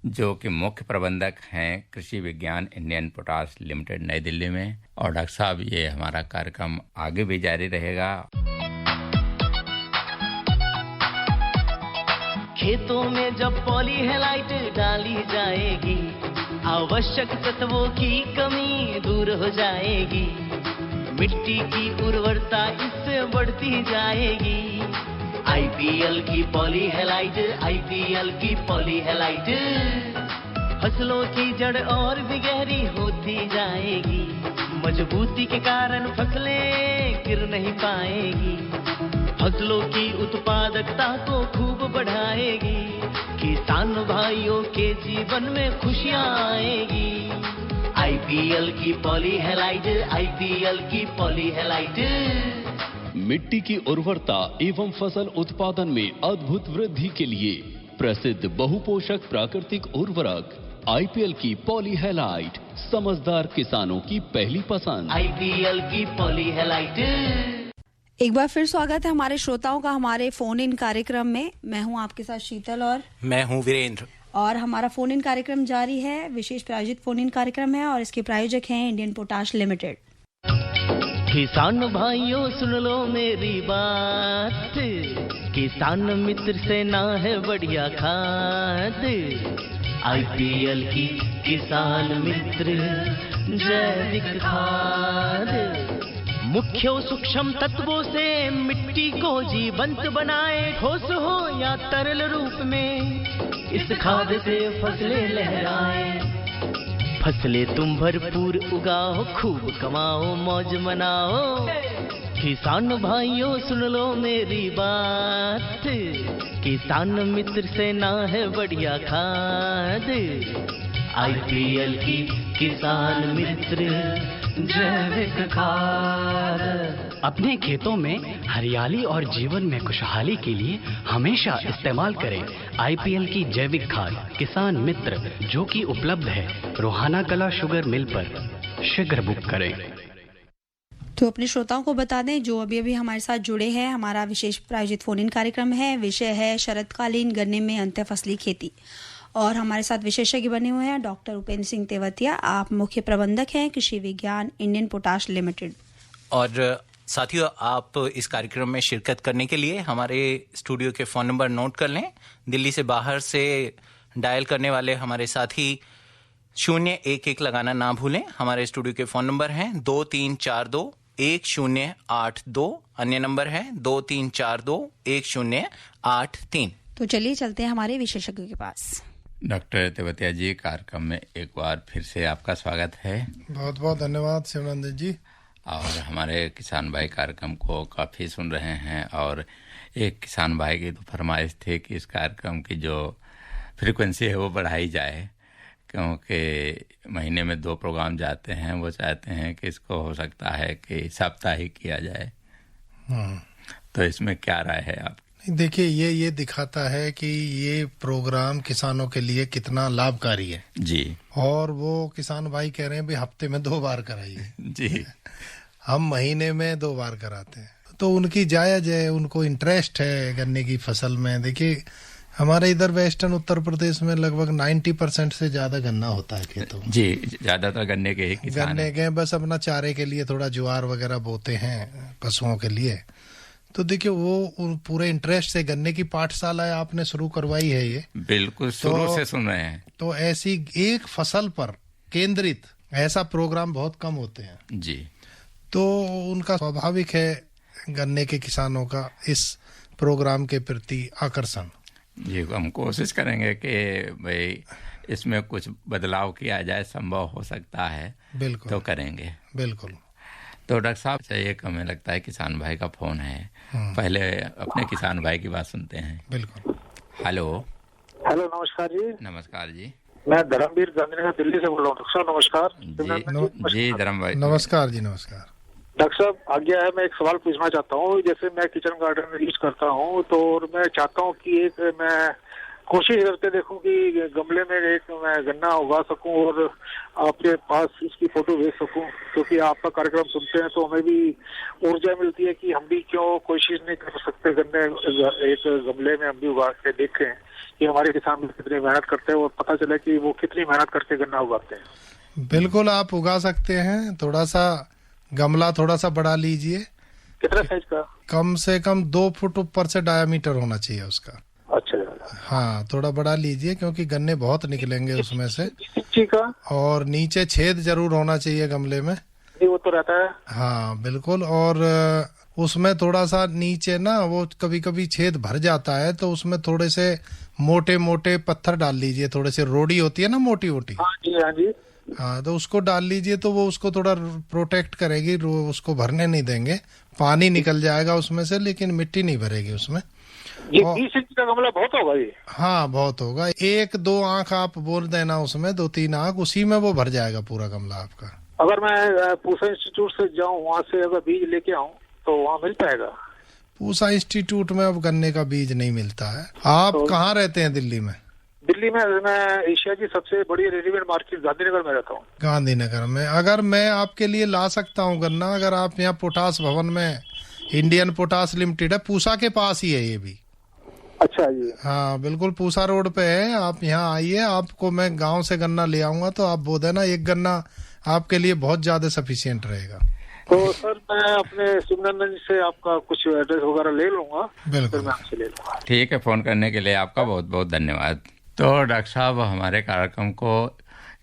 जो कि मुख्य प्रबंधक हैं कृषि विज्ञान इंडियन पोटाश लिमिटेड नई दिल्ली में। और डॉक्टर साहब, ये हमारा कार्यक्रम आगे भी जारी रहेगा।
खेतों में जब पॉलीहेलाइट डाली जाएगी, आवश्यक तत्वों की कमी दूर हो जाएगी, मिट्टी की उर्वरता इससे बढ़ती जाएगी। आईपीएल की पॉलीहेलाइट, आईपीएल की पॉलीहेलाइट फसलों की जड़ और भी गहरी होती जाएगी, मजबूती के कारण फसलें गिर नहीं पाएगी, फसलों की उत्पादकता को खूब बढ़ाएगी, किसान भाइयों के जीवन में खुशियां आएगी। आईपीएल की पॉलीहेलाइट, आईपीएल की पॉलीहेलाइट
मिट्टी की उर्वरता एवं फसल उत्पादन में अद्भुत वृद्धि के लिए प्रसिद्ध बहुपोषक प्राकृतिक उर्वरक आईपीएल की पॉलीहेलाइट, समझदार किसानों की पहली पसंद।
आईपीएल की पॉलीहेलाइट।
एक बार फिर स्वागत है हमारे श्रोताओं का हमारे फोन इन कार्यक्रम में। मैं हूं आपके साथ शीतल और
मैं हूं वीरेंद्र,
और हमारा फोन इन कार्यक्रम जारी है। विशेष प्रायोजित फोन इन कार्यक्रम है और इसके प्रायोजक हैं इंडियन पोटाश लिमिटेड।
किसान भाइयों सुन लो मेरी बात, किसान मित्र से ना है बढ़िया खाद, आईपीएल की किसान मित्र जैविक खाद, मुख्य सूक्ष्म तत्वों से मिट्टी को जीवंत बनाए, ठोस हो या तरल रूप में इस खाद से फसलें लहराए, फसलें तुम भरपूर उगाओ, खूब कमाओ, मौज मनाओ। किसान भाइयों सुन लो मेरी बात, किसान मित्र से ना है बढ़िया खाद, आईपीएल की किसान मित्र जैविक खाद।
अपने खेतों में हरियाली और जीवन में खुशहाली के लिए हमेशा इस्तेमाल करें आईपीएल की जैविक खाद किसान मित्र, जो कि उपलब्ध है रोहाना कला शुगर मिल पर। शीघ्र बुक करें।
तो अपने श्रोताओं को बता दें जो अभी अभी हमारे साथ जुड़े हैं, हमारा विशेष प्रायोजित फोन इन कार्यक्रम है। विषय है शरतकालीन गन्ने में अंत्य फसली खेती और हमारे साथ विशेषज्ञ बने हुए हैं डॉक्टर उपेंद्र सिंह तेवतिया। आप मुख्य प्रबंधक हैं कृषि विज्ञान इंडियन पोटाश लिमिटेड।
और साथियों, आप इस कार्यक्रम में शिरकत करने के लिए हमारे स्टूडियो के फ़ोन नंबर नोट कर लें। दिल्ली से बाहर से डायल करने वाले हमारे साथी 011 लगाना ना भूलें। हमारे स्टूडियो के फ़ोन नंबर हैं 23421082, अन्य नंबर है 23421083।
तो चलिए चलते हैं हमारे विशेषज्ञ के पास।
डॉक्टर तेवतिया जी, कार्यक्रम में एक बार फिर से आपका स्वागत है।
बहुत बहुत धन्यवाद शिवनंदन जी।
और हमारे किसान भाई कार्यक्रम को काफ़ी सुन रहे हैं और एक किसान भाई की तो फरमाइश थी कि इस कार्यक्रम की जो फ्रीक्वेंसी है वो बढ़ाई जाए, क्योंकि महीने में 2 प्रोग्राम जाते हैं। वो चाहते हैं कि इसको हो सकता है कि साप्ताहिक किया जाए। तो इसमें क्या राय है आप?
देखिए, ये दिखाता है कि ये प्रोग्राम किसानों के लिए कितना लाभकारी है
जी।
और वो किसान भाई कह रहे हैं भी हफ्ते में 2 बार कराइए
जी।
हम महीने में 2 बार कराते हैं, तो उनकी जायज है, उनको इंटरेस्ट है गन्ने की फसल में। देखिए, हमारे इधर वेस्टर्न उत्तर प्रदेश में लगभग 90% से ज्यादा गन्ना होता है खेतों में।
जी, ज्यादातर गन्ने के ही किसान
गन्ने के बस अपना चारे के लिए थोड़ा ज्वार वगैरह बोते हैं पशुओं के लिए। तो देखिए, वो पूरे इंटरेस्ट से गन्ने की पाठशाला आपने शुरू करवाई है। ये
बिल्कुल शुरू से सुन रहे हैं।
तो ऐसी एक फसल पर केंद्रित ऐसा प्रोग्राम बहुत कम होते हैं
जी।
तो उनका स्वाभाविक है गन्ने के किसानों का इस प्रोग्राम के प्रति आकर्षण।
जी, हम कोशिश करेंगे कि भाई इसमें कुछ बदलाव किया जाए, संभव हो सकता है।
बिल्कुल,
तो करेंगे।
बिल्कुल।
तो डॉक्टर साहब, चाहिए कि हमें लगता है किसान भाई का फोन है, पहले अपने किसान भाई की बात सुनते हैं।
बिल्कुल।
हेलो।
हेलो, नमस्कार जी।
नमस्कार जी।
मैं धर्मवीर गांधीनगर दिल्ली से बोल रहा हूँ। डॉक्टर साहब नमस्कार।
जी धर्म भाई
नमस्कार जी। नमस्कार
डॉक्टर साहब, आज्ञा है, मैं एक सवाल पूछना चाहता हूँ। जैसे मैं किचन गार्डन में यूज करता हूँ, तो मैं चाहता हूँ कि एक मैं कोशिश करके देखूं कि गमले में एक मैं गन्ना उगा सकूं और आपके पास इसकी फोटो भेज सकूं, क्योंकि आपका कार्यक्रम सुनते हैं तो हमें भी ऊर्जा मिलती है कि हम भी क्यों कोशिश नहीं कर सकते गन्ने एक गमले में हम भी उगा के देखें कि हमारे किसान कितनी मेहनत करते हैं और पता चले कि वो कितनी मेहनत करके गन्ना उगाते हैं।
बिल्कुल, आप उगा सकते हैं। थोड़ा सा गमला थोड़ा सा बढ़ा लीजिए।
कितना साइज का?
कम से कम 2 फुट ऊपर से डायामीटर होना चाहिए उसका।
अच्छा।
हाँ, थोड़ा बड़ा लीजिए क्योंकि गन्ने बहुत निकलेंगे उसमें से।
ठीक है।
और नीचे छेद जरूर होना चाहिए गमले में।
वो तो रहता है।
हाँ बिल्कुल। और उसमें थोड़ा सा नीचे ना वो कभी कभी छेद भर जाता है, तो उसमें थोड़े से मोटे मोटे पत्थर डाल लीजिए। थोड़े से रोड़ी होती है ना, मोटी मोटी।
हाँ जी, हाँ जी।
हाँ, तो उसको डाल लीजिए तो वो उसको थोड़ा प्रोटेक्ट करेगी, उसको भरने नहीं देंगे। पानी निकल जाएगा उसमें से, लेकिन मिट्टी नहीं भरेगी उसमें।
ये 20 इंच का गमला बहुत होगा ये?
हाँ, बहुत होगा। 1-2 आंख आप बोल देना उसमें, 2-3 आंख, उसी में वो भर जाएगा पूरा गमला आपका।
अगर मैं पूसा इंस्टीट्यूट से जाऊँ, वहाँ से अगर बीज लेके आऊँ तो वहाँ मिल पाएगा?
पूसा इंस्टीट्यूट में अब गन्ने का बीज नहीं मिलता है। आप तो कहाँ रहते हैं? दिल्ली में?
दिल्ली में मैं एशिया की सबसे बड़ी रेडीमेड मार्केट गांधीनगर में रहता हूँ।
गांधीनगर में? अगर मैं आपके लिए ला सकता हूँ गन्ना, अगर आप यहाँ पोटास भवन में, इंडियन पोटास लिमिटेड है, पूसा के पास ही है ये भी।
अच्छा जी।
हाँ बिल्कुल, पूसा रोड पे है। आप यहाँ आइए, आपको मैं गांव से गन्ना ले आऊंगा, तो आप बो देना, एक गन्ना आपके लिए बहुत ज्यादा सफिशिएंट रहेगा।
तो सर, मैं अपने शिवनंदन जी से आपका कुछ एड्रेस वगैरह ले लूंगा।
बिल्कुल,
मैं आपसे ले लूंगा।
ठीक है, फोन करने के लिए आपका बहुत बहुत धन्यवाद। तो डॉक्टर साहब, हमारे कार्यक्रम को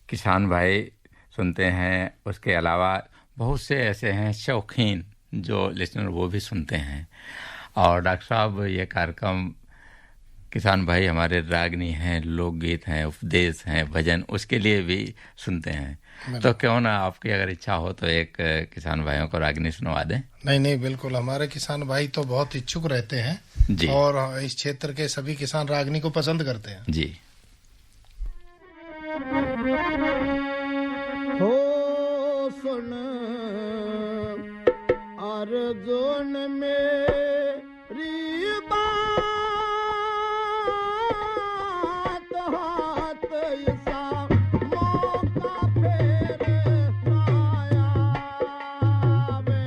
किसान भाई सुनते हैं, उसके अलावा बहुत से ऐसे हैं शौकीन जो लिसनर, वो भी सुनते हैं। और डॉक्टर साहब, ये कार्यक्रम किसान भाई हमारे रागनी हैं, लोकगीत हैं, उपदेश हैं, भजन, उसके लिए भी सुनते हैं। तो क्यों ना आपकी अगर इच्छा हो तो एक किसान भाइयों को रागनी सुनवा दें?
नहीं नहीं, बिल्कुल। हमारे किसान भाई तो बहुत इच्छुक रहते हैं
जी।
और इस क्षेत्र के सभी किसान रागनी को पसंद करते हैं
जी।
हो सुन अर्जुन मेरी बात, हाथ ऐसा मौका फेर आया वे।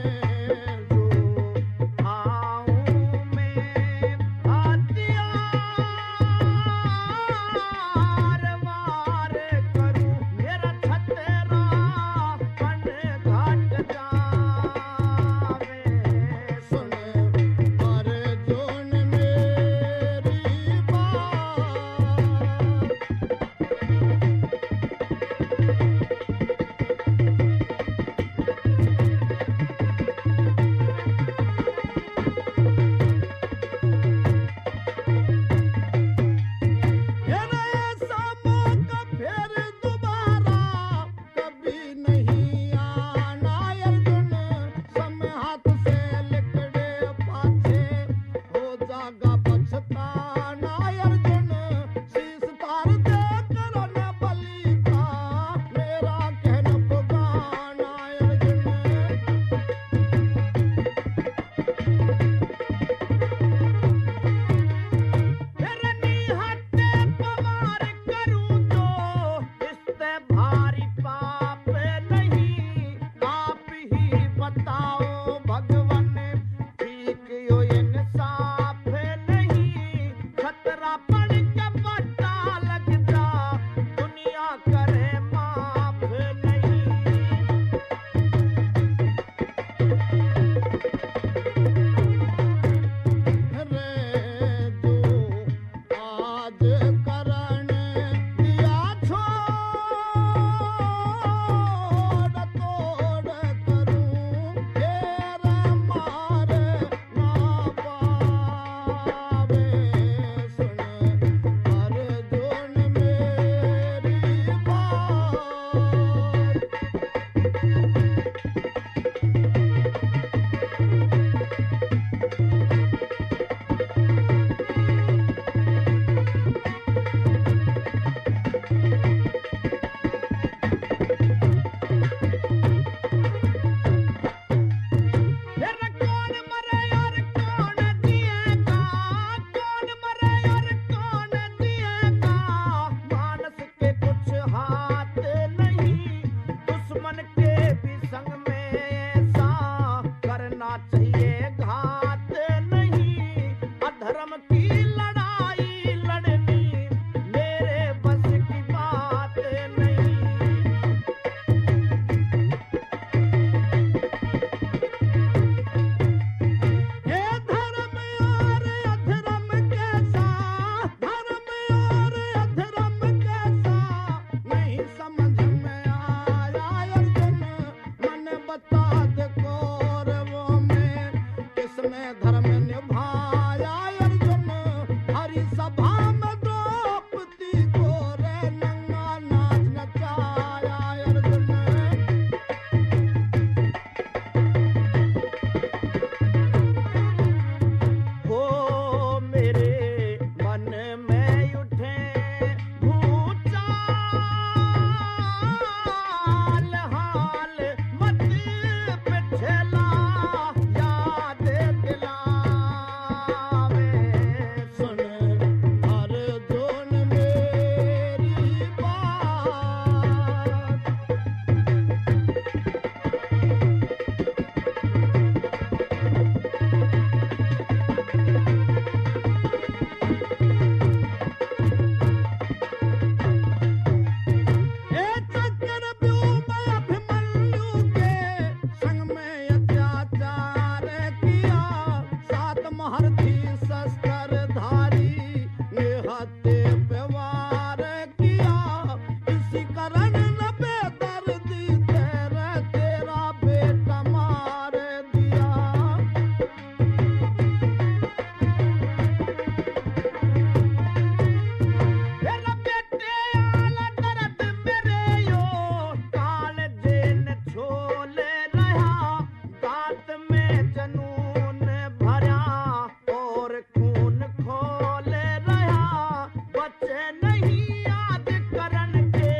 नहीं याद करन के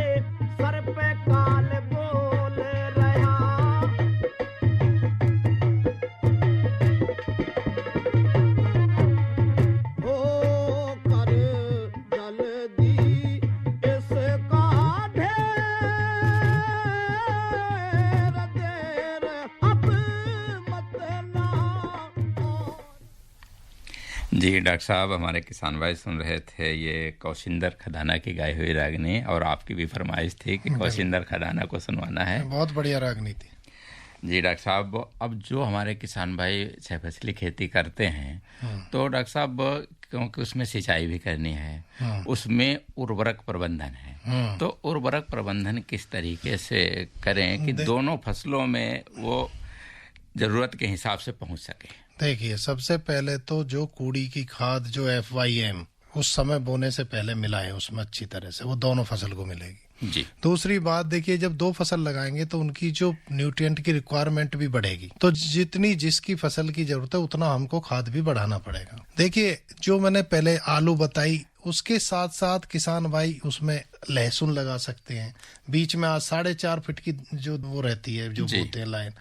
सर पे काल बोल रहा हो कर जल्दी इसका ढेर देर अब मत ना
जी डॉक्टर साहब, हमारे किसान भाई सुन रहे थे ये कौशिंदर खदाना की गाई हुई रागनी, और आपकी भी फरमाइश थी कि कौशिंदर खदाना को सुनवाना है।
बहुत बढ़िया रागनी थी।
जी डॉक्टर साहब, अब जो हमारे किसान भाई छह फसली खेती करते हैं, तो डॉक्टर साहब क्योंकि उसमें सिंचाई भी करनी है, उसमें उर्वरक प्रबंधन है, तो उर्वरक प्रबंधन किस तरीके से करें कि दोनों फसलों में वो जरूरत के हिसाब से पहुंच सके?
देखिए, सबसे पहले तो जो कूड़ी की खाद जो FYM उस समय बोने से पहले मिलाएं उसमें अच्छी तरह से, वो दोनों फसल को मिलेगी
जी।
दूसरी बात देखिए, जब दो फसल लगाएंगे तो उनकी जो न्यूट्रिएंट की रिक्वायरमेंट भी बढ़ेगी, तो जितनी जिसकी फसल की जरूरत है उतना हमको खाद भी बढ़ाना पड़ेगा। देखिए, जो मैंने पहले आलू बताई, उसके साथ साथ किसान भाई उसमें लहसुन लगा सकते हैं। बीच में आज 4.5 फीट की जो वो रहती है, जो बोते हैं लाइन,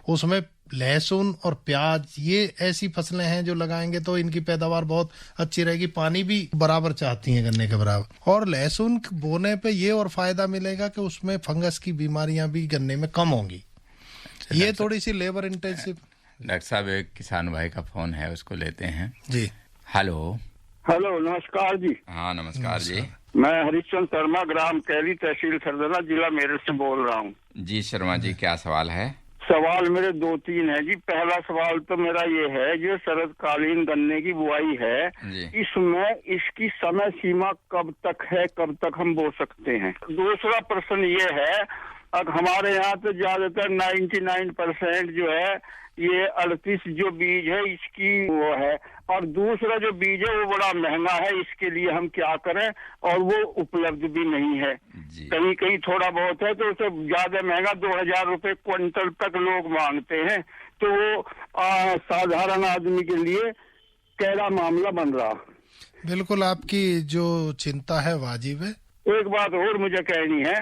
उसमें लहसुन और प्याज, ये ऐसी फसलें हैं जो लगाएंगे तो इनकी पैदावार बहुत अच्छी रहेगी। पानी भी बराबर चाहती हैं गन्ने के बराबर, और लहसुन बोने पे ये और फायदा मिलेगा कि उसमें फंगस की बीमारियां भी गन्ने में कम होंगी। ये थोड़ी सी लेबर इंटेंसिव।
डॉक्टर साहब, एक किसान भाई का फोन है, उसको लेते हैं
जी।
हेलो।
हेलो, नमस्कार जी।
हाँ नमस्कार जी।
मैं हरिश्चंद्र शर्मा, ग्राम कैली, तहसील सरदना, जिला मेरठ से बोल रहा हूँ।
जी शर्मा जी, क्या सवाल है?
सवाल मेरे 2-3 है जी। पहला सवाल तो मेरा ये है, जो शरदकालीन गन्ने की बुआई है, इसमें इसकी समय सीमा कब तक है, कब तक हम बो सकते हैं? दूसरा प्रश्न ये है, अब हमारे यहाँ तो ज्यादातर 99% जो है ये 38 जो बीज है इसकी वो है, और दूसरा जो बीज है वो बड़ा महंगा है, इसके लिए हम क्या करें? और वो उपलब्ध भी नहीं है, कहीं कहीं थोड़ा बहुत है, तो उसे ज्यादा महंगा 2000 रुपए क्विंटल तक लोग मांगते हैं, तो वो साधारण आदमी के लिए कैसा मामला बन रहा?
बिल्कुल, आपकी जो चिंता है वाजिब है।
एक बात और मुझे कहनी है,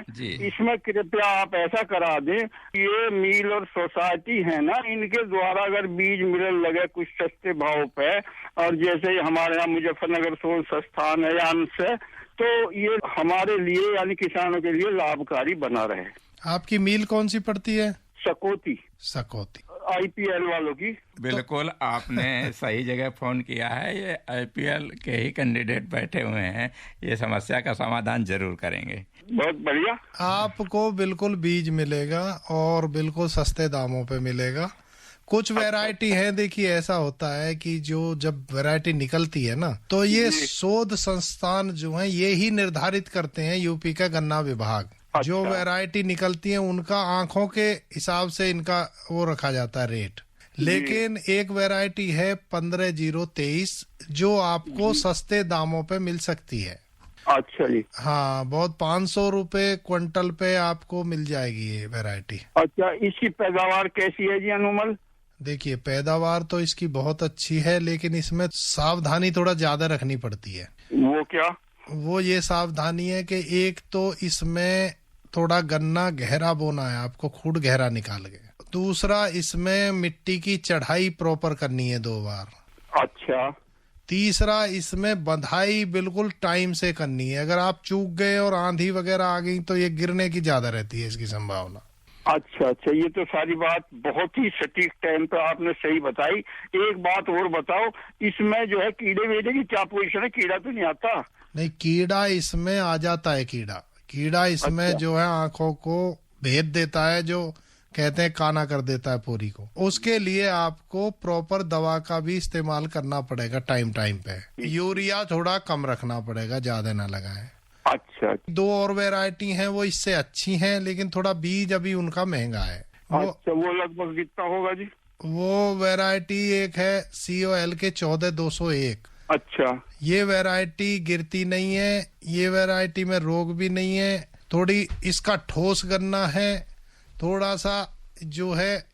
इसमें कृपया आप ऐसा करा दें, ये मिल और सोसाइटी है ना, इनके द्वारा अगर बीज मिलने लगे कुछ सस्ते भाव पे, और जैसे हमारे यहाँ मुजफ्फरनगर सोल संस्थान है यान से, तो ये हमारे लिए यानी किसानों के लिए लाभकारी बना रहे।
आपकी मिल कौन सी पड़ती है?
सकौती।
सकौती
IPL वालों की।
बिल्कुल, आपने सही जगह फोन किया है। ये IPL के ही कैंडिडेट बैठे हुए हैं, ये समस्या का समाधान जरूर करेंगे।
बहुत बढ़िया।
आपको बिल्कुल बीज मिलेगा और बिल्कुल सस्ते दामों पे मिलेगा। कुछ वैरायटी है, देखिए ऐसा होता है कि जो जब वैरायटी निकलती है ना, तो ये शोध संस्थान जो है ये ही निर्धारित करते हैं, यूपी का गन्ना विभाग। जो वैरायटी निकलती है उनका आंखों के हिसाब से इनका वो रखा जाता है रेट। लेकिन एक वैरायटी है 15-023 जो आपको सस्ते दामों पे मिल सकती है।
अच्छा जी।
हाँ, बहुत 500 रुपए क्विंटल पे आपको मिल जाएगी ये वैरायटी।
अच्छा, इसकी पैदावार कैसी है जी अनुमल?
देखिए, पैदावार तो इसकी बहुत अच्छी है, लेकिन इसमें सावधानी थोड़ा ज्यादा रखनी पड़ती है।
वो क्या?
वो ये सावधानी है कि एक तो इसमें थोड़ा गन्ना गहरा बोना है, आपको खूड गहरा निकाल के। दूसरा, इसमें मिट्टी की चढ़ाई प्रॉपर करनी है 2 बार।
अच्छा।
तीसरा, इसमें बंधाई बिल्कुल टाइम से करनी है। अगर आप चूक गए और आंधी वगैरह आ गई तो ये गिरने की ज्यादा रहती है इसकी संभावना।
अच्छा अच्छा, ये तो सारी बात बहुत ही सटीक टाइम पे आपने सही बताई। एक बात और बताओ, इसमें जो है कीड़े वीड़े की क्या पोजीशन है? कीड़ा तो नहीं आता?
नहीं, कीड़ा इसमें आ जाता है। कीड़ा इसमें
अच्छा।
जो है आंखों को भेद देता है, जो कहते हैं काना कर देता है पूरी को। उसके लिए आपको प्रॉपर दवा का भी इस्तेमाल करना पड़ेगा टाइम पे। यूरिया थोड़ा कम रखना पड़ेगा, ज्यादा ना लगाएं।
अच्छा।
2 और वैरायटी हैं वो इससे अच्छी हैं, लेकिन थोड़ा बीज अभी उनका महंगा है।
अच्छा, वो लगभग कितना होगा जी?
वो वैरायटी एक है COL के 14201।
अच्छा।
ये वैरायटी गिरती नहीं है, ये वैरायटी में रोग भी नहीं है, थोड़ी इसका ठोस गन्ना है, थोड़ा सा जो है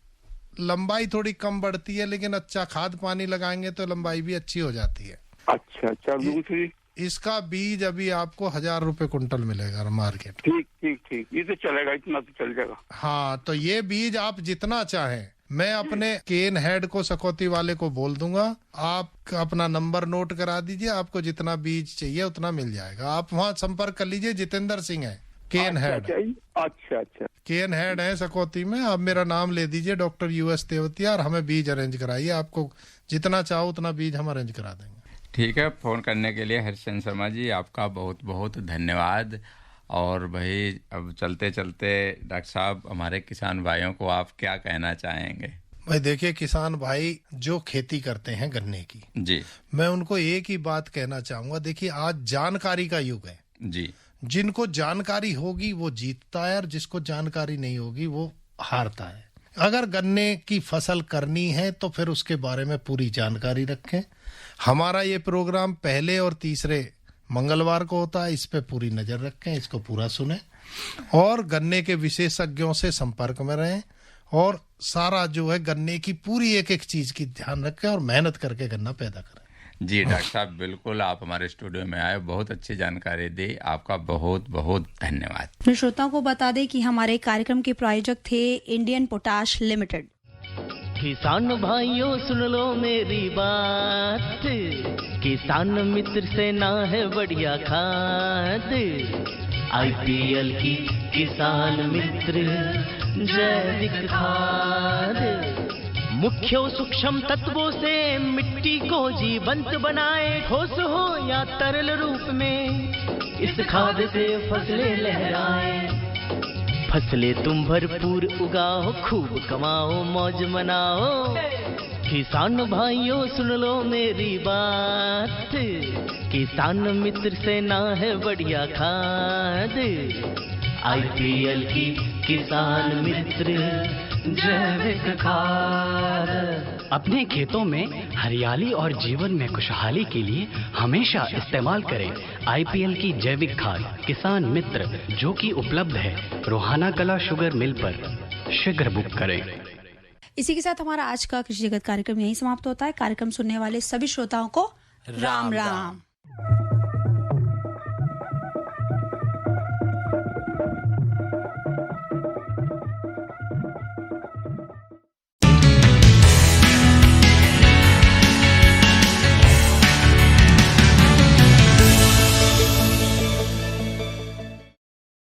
लंबाई थोड़ी कम बढ़ती है, लेकिन अच्छा खाद पानी लगाएंगे तो लंबाई भी अच्छी हो जाती है।
अच्छा अच्छा। दूसरी
इसका बीज अभी आपको 1000 रुपए कुंटल मिलेगा मार्केट।
ठीक ठीक ठीक, ये तो चलेगा, इतना तो चल जाएगा।
हाँ, तो ये बीज आप जितना चाहें, मैं अपने केन हेड को, सकौती वाले को बोल दूंगा, आप अपना नंबर नोट करा दीजिए, आपको जितना बीज चाहिए उतना मिल जाएगा। आप वहाँ संपर्क कर लीजिए, जितेंद्र सिंह है केन हेड।
अच्छा,
केन हेड है सकौती में। आप मेरा नाम ले दीजिए, डॉक्टर US तेवतिया, और हमें बीज अरेंज कराइए। आपको जितना चाहो उतना बीज हम अरेंज करा देंगे।
ठीक है, फोन करने के लिए हरिश्चंद्र शर्मा जी आपका बहुत बहुत धन्यवाद। और भाई अब चलते चलते डॉक्टर साहब, हमारे किसान भाइयों को आप क्या कहना चाहेंगे?
भाई देखिए, किसान भाई जो खेती करते हैं गन्ने की
जी,
मैं उनको एक ही बात कहना चाहूंगा। देखिए, आज जानकारी का युग है
जी।
जिनको जानकारी होगी वो जीतता है, और जिसको जानकारी नहीं होगी वो हारता है। अगर गन्ने की फसल करनी है तो फिर उसके बारे में पूरी जानकारी रखें। हमारा ये प्रोग्राम पहले और तीसरे मंगलवार को होता है, इस पे पूरी नजर रखें, इसको पूरा सुने, और गन्ने के विशेषज्ञों से संपर्क में रहें, और सारा जो है गन्ने की पूरी एक एक चीज की ध्यान रखें, और मेहनत करके गन्ना पैदा करें।
जी डॉक्टर साहब, बिल्कुल आप हमारे स्टूडियो में आए, बहुत अच्छी जानकारी दी, आपका बहुत बहुत धन्यवाद।
अपने श्रोताओं को बता दें कि हमारे कार्यक्रम के प्रायोजक थे इंडियन पोटाश लिमिटेड।
किसान भाइयों सुन लो मेरी बात, किसान मित्र से ना है बढ़िया खाद, IPL की किसान मित्र जैविक खाद। मुख्य सूक्ष्म तत्वों से मिट्टी को जीवंत बनाए, ठोस हो या तरल रूप में इस खाद से फसलें लहराए। फसलें तुम भरपूर उगाओ, खूब कमाओ, मौज मनाओ। किसान भाइयों सुन लो मेरी बात, किसान मित्र से ना है बढ़िया खाद, IPL की किसान मित्र जैविक खाद।
अपने खेतों में हरियाली और जीवन में खुशहाली के लिए हमेशा इस्तेमाल करें IPL की जैविक खाद किसान मित्र, जो कि उपलब्ध है रोहाना कला शुगर मिल पर। शीघ्र बुक करें।
इसी के साथ हमारा आज का कृषि जगत कार्यक्रम यहीं समाप्त होता है। कार्यक्रम सुनने वाले सभी श्रोताओं को राम राम।